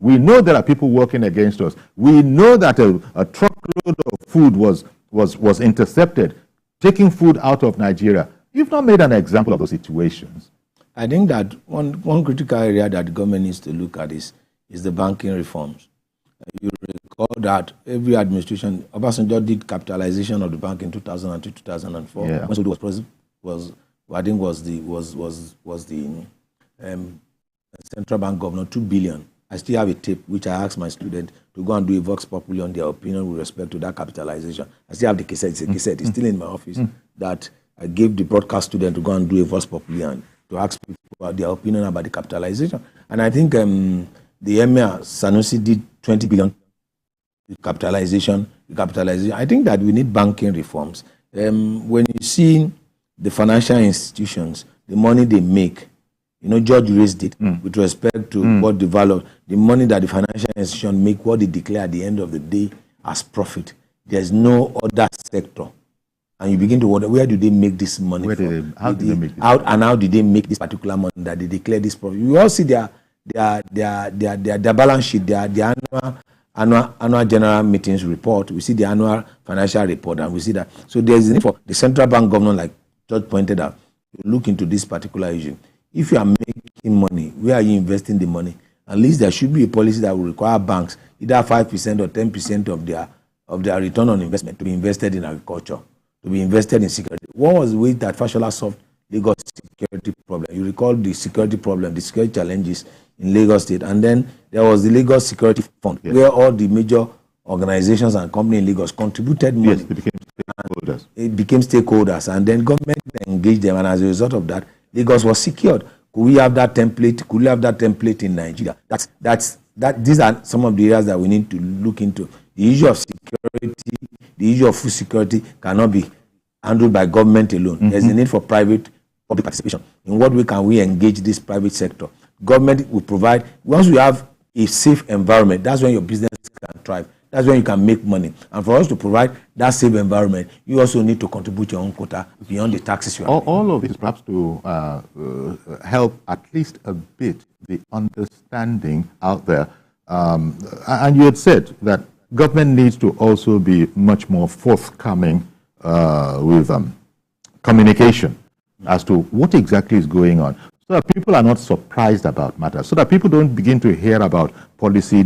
We know there are people working against us. We know that a truckload of food was intercepted, taking food out of Nigeria. You've not made an example of those situations. I think that one critical area that the government needs to look at is the banking reforms. You recall that every administration, Obasanjo did capitalization of the bank in 2002, 2004. Yeah. Was the central bank governor, 2 billion. I still have a tape which I asked my student to go and do a vox populi on their opinion with respect to that capitalization. I still have the cassette. It's a cassette. It's still in my office that I gave the broadcast student to go and do a vox populi and to ask people about their opinion about the capitalization. And I think the Emir Sanusi did 20 billion capitalization. I think that we need banking reforms. When you see the financial institutions, the money they make, George raised it with respect to what developed. The money that the financial institution make, what they declare at the end of the day as profit. There's no other sector. And you begin to wonder, where do they make this money from? How did they make this? How did they make this particular money that they declare this profit? You all see their balance sheet, their annual general meetings report. We see the annual financial report, and we see that. So there's a need for the central bank governor, like George pointed out, to look into this particular issue. If you are making money, where are you investing the money? At least there should be a policy that will require banks either 5% or 10% of their return on investment to be invested in agriculture, to be invested in security. What was the way that Fashola solved Lagos security problem? You recall the security problem, the security challenges in Lagos State, and then there was the Lagos Security Fund, where all the major organizations and companies in Lagos contributed money. Yes, they became stakeholders. It became stakeholders, and then government engaged them, and as a result of that, Lagos was secured. Could we have that template? Could we have that template in Nigeria? These are some of the areas that we need to look into. The issue of security, the issue of food security cannot be handled by government alone. There's a need for public participation. In what way can we engage this private sector? Government will provide. Once we have a safe environment, that's when your business can thrive. That's when you can make money. And for us to provide that safe environment, you also need to contribute your own quota beyond the taxes you are paying. All of it is perhaps to help at least a bit the understanding out there. And you had said that government needs to also be much more forthcoming with communication as to what exactly is going on, so that people are not surprised about matters, so that people don't begin to hear about policy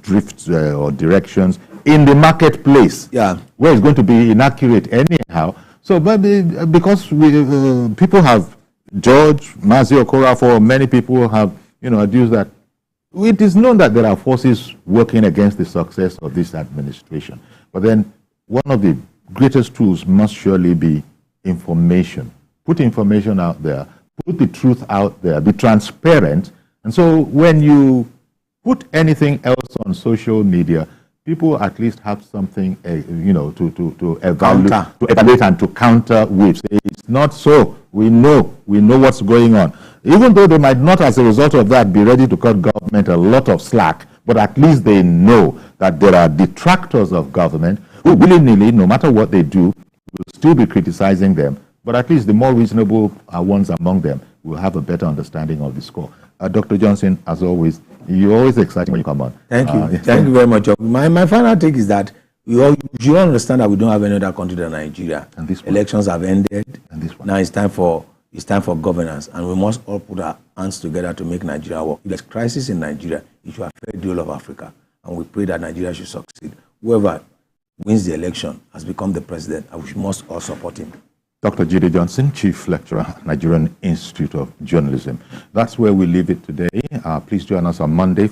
drifts or directions in the marketplace, where it's going to be inaccurate anyhow. So, but because people have George, Mazi Okorafor, many people have, adduced that it is known that there are forces working against the success of this administration. But then one of the greatest tools must surely be information. Put information out there, put the truth out there, be transparent. And so when you put anything else on social media, people at least have something, to evaluate and to counter with. It's not so. We know what's going on. Even though they might not, as a result of that, be ready to cut government a lot of slack, but at least they know that there are detractors of government who willy-nilly, no matter what they do, will still be criticizing them. But at least the more reasonable ones among them will have a better understanding of the score. Dr. Johnson, as always, you're always exciting when you come on. Thank you. Thank you very much. My final take is that you all understand that we don't have any other country than Nigeria. And this elections have ended. And this one. Now it's time for governance, and we must all put our hands together to make Nigeria work. If there's crisis in Nigeria, it should affect the whole of Africa, and we pray that Nigeria should succeed. Whoever wins the election has become the president, and we must all support him. Dr. Jide Johnson, Chief Lecturer, Nigerian Institute of Journalism. That's where we leave it today. Please join us on Monday